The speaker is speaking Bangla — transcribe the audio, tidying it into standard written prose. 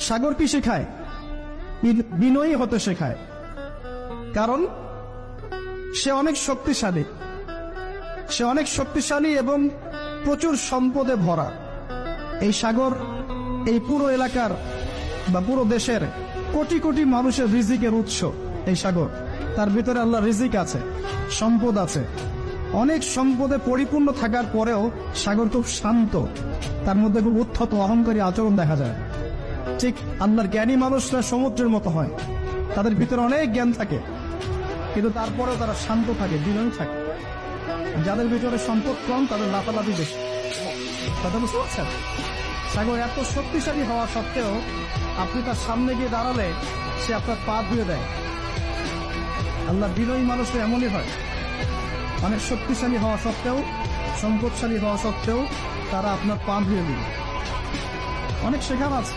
সাগর কি শেখায়? বিনয়ী হতে শেখায়। কারণ সে অনেক শক্তিশালী এবং প্রচুর সম্পদে ভরা। এই সাগর এই পুরো এলাকার বা পুরো দেশের কোটি কোটি মানুষের রিজিকের উৎস। এই সাগর, তার ভিতরে আল্লাহ রিজিক আছে, সম্পদ আছে। অনেক সম্পদে পরিপূর্ণ থাকার পরেও সাগর খুব শান্ত, তার মধ্যে খুব উদ্ধত অহংকারী আচরণ দেখা যায়। ঠিক আল্লাহর জ্ঞানী মানুষরা সমুদ্রের মতো হয়, তাদের ভিতরে অনেক জ্ঞান থাকে, কিন্তু তারপরেও তারা শান্ত থাকে, বিনয়ী থাকে। যাদের ভিতরে সম্পদ কম তাদের লাফালাফি বেশি। কথা বুঝতে পারছেন? সাগর এত শক্তিশালী হওয়া সত্ত্বেও আপনি তার সামনে গিয়ে দাঁড়ালে সে আপনার পা ধুয়ে দেয়। আল্লাহ বিনয়ী মানুষরা এমনই হয়, অনেক শক্তিশালী হওয়া সত্ত্বেও, সম্পদশালী হওয়া সত্ত্বেও তারা আপনার পা ধুয়ে দিবে। অনেক শেখার আছে।